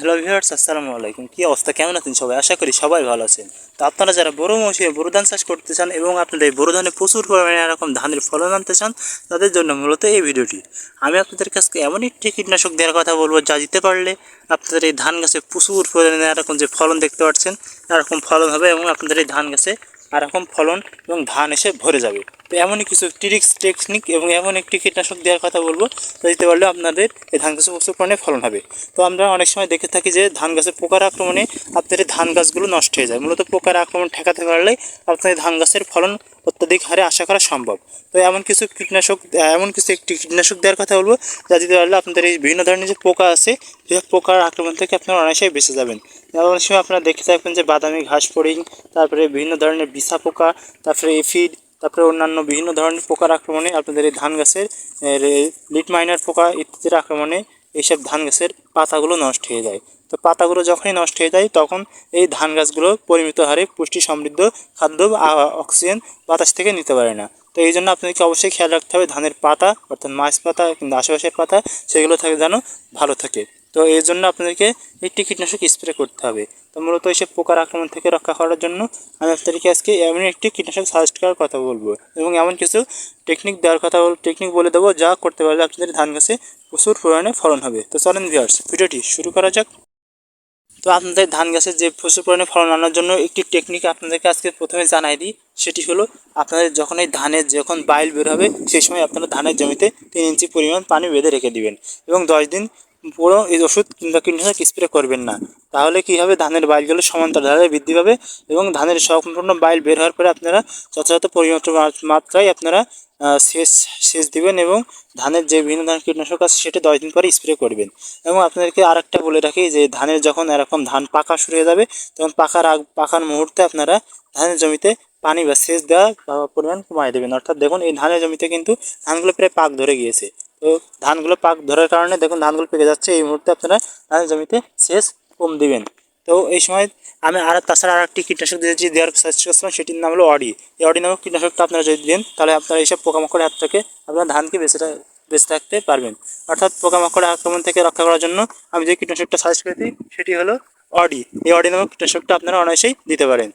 Hello viewers, আসসালামু আলাইকুম। কী অবস্থা, কেমন আছেন সবাই? আশা করি সবাই ভালো আছেন। তো আপনারা যারা বড় মৌসুমে বোরো ধান চাষ করতে চান এবং আপনাদের এই বোরো ধানে প্রচুর পরিমাণে এরকম ধানের ফলন আনতে চান, তাদের জন্য মূলত এই ভিডিওটি। আমি আপনাদের কাছে এমন একটি কীটনাশক দেওয়ার কথা বলবো যা দিতে পারলে আপনাদের এই ধান গাছে প্রচুর পরিমাণে এরকম যে ফলন দেখতে পাচ্ছেন এরকম ফলন হবে এবং আপনাদের এই ধান গাছে এরকম ফলন এবং ধান এসে ভরে যাবে। তো এমনই কিছু ট্রিক্স টেকনিক এবং এমন একটি কীটনাশক দেওয়ার কথা বলবো যা দিতে পারলে আপনাদের এই ধান গাছে প্রচুর পরিমাণে ফলন হবে। তো আমরা অনেক সময় দেখে থাকি যে ধান গাছে পোকার আক্রমণে আপনাদের ধান গাছগুলো নষ্ট হয়ে যায়। মূলত পোকার আক্রমণ ঠেকাতে পারলেই আপনাদের ধান গাছের ফলন অত্যাধিক হারে আশা করা সম্ভব। তো এমন কিছু একটি কীটনাশক দেওয়ার কথা বলবো যা দিতে পারলে আপনাদের এই বিভিন্ন ধরনের যে পোকা আছে সেই পোকার আক্রমণ থেকে আপনারা অনায়াসেই বেঁচে যাবেন। অনেক সময় আপনারা দেখে থাকবেন যে বাদামি ঘাস ফড়িং, তারপরে বিভিন্ন ধরনের বিছা পোকা, তারপরে এফিড, তারপরে অন্যান্য বিভিন্ন ধরনের পোকার আক্রমণে আপনাদের এই ধান গাছের লিট মাইনার পোকা ইত্যাদির আক্রমণে এইসব ধান গাছের পাতাগুলো নষ্ট হয়ে যায়। তো পাতাগুলো যখনই নষ্ট হয়ে যায় তখন এই ধান গাছগুলো পরিমিত হারে পুষ্টি সমৃদ্ধ খাদ্য অক্সিজেন বাতাস থেকে নিতে পারে না। তো এই জন্য আপনাদেরকে অবশ্যই খেয়াল রাখতে হবে ধানের পাতা অর্থাৎ মাছ পাতা কিংবা আশেপাশের পাতা সেগুলো থাকে যেন ভালো থাকে। তো এই জন্য আপনাদেরকে একটি কীটনাশক স্প্রে করতে হবে। তো মূলত এইসব পোকার আক্রমণ থেকে রক্ষা করার জন্য আমি আপনাদেরকে আজকে এমন একটি কীটনাশক সাজেস্ট করার কথা বলবো এবং এমন কিছু টেকনিক বলে দেবো যা করতে পারলে আপনাদের ধান গাছে প্রচুর পরিমাণে ফলন হবে। তো চলেন ভিউয়ার্স, ভিডিওটি শুরু করা যাক। তো আপনাদের ধান গাছের যে প্রচুর পরিমাণে ফলন আনার জন্য একটি টেকনিক আপনাদেরকে আজকে প্রথমে জানাই দিই। সেটি হলো আপনাদের যখন এই ধানের যখন বাইল বের হবে সেই সময় আপনারা ধানের জমিতে 3 ইঞ্চি পরিমাণ পানি বেঁধে রেখে দিবেন এবং 10 দিন পুরো এই ওষুধ কিংবা কীটনাশক স্প্রে করবেন না। তাহলে কী হবে, ধানের বাইলগুলো সমান্তরালভাবে বৃদ্ধি পাবে এবং ধানের সম্পূর্ণ বাইল বের হওয়ার পরে আপনারা যথাযথ পরিমাণ মাত্রায় আপনারা সেচ দিবেন এবং ধানের যে বিভিন্ন ধরনের কীটনাশক আছে সেটা 10 দিন পরে স্প্রে করবেন। এবং আপনাদেরকে আরেকটা বলে রাখি যে ধানের যখন এরকম ধান পাকা শুরু হয়ে যাবে তখন পাকার মুহূর্তে আপনারা ধানের জমিতে পানি বা সেচ দেওয়া পরিমাণ কমায় দেবেন। অর্থাৎ দেখুন এই ধানের জমিতে কিন্তু ধানগুলো প্রায় পাক ধরে গিয়েছে। তো ধানগুলো পাক ধরার কারণে দেখুন ধানগুলো পেকে যাচ্ছে, এই মুহূর্তে আপনারা ধানের জমিতে সেচ কম দিবেন। তো এই সময় আমি তাছাড়া আর একটি কীটনাশক দেওয়ার চেষ্টা করছিলাম, সেটির নাম হলো অডি। এই অডি নামক কীটনাশকটা আপনারা যদি দেন তাহলে আপনারা এইসব পোকামাকড়ের হাত থেকে আপনারা ধানকে বেঁচে থাকতে পারবেন। অর্থাৎ পোকামাকড়ের আক্রমণ থেকে রক্ষা করার জন্য আমি যে কীটনাশকটা সাজেস্ট করেছি সেটি হলো অডি। এই অডি নামক কীটনাশকটা আপনারা অনায়াসেই দিতে পারেন।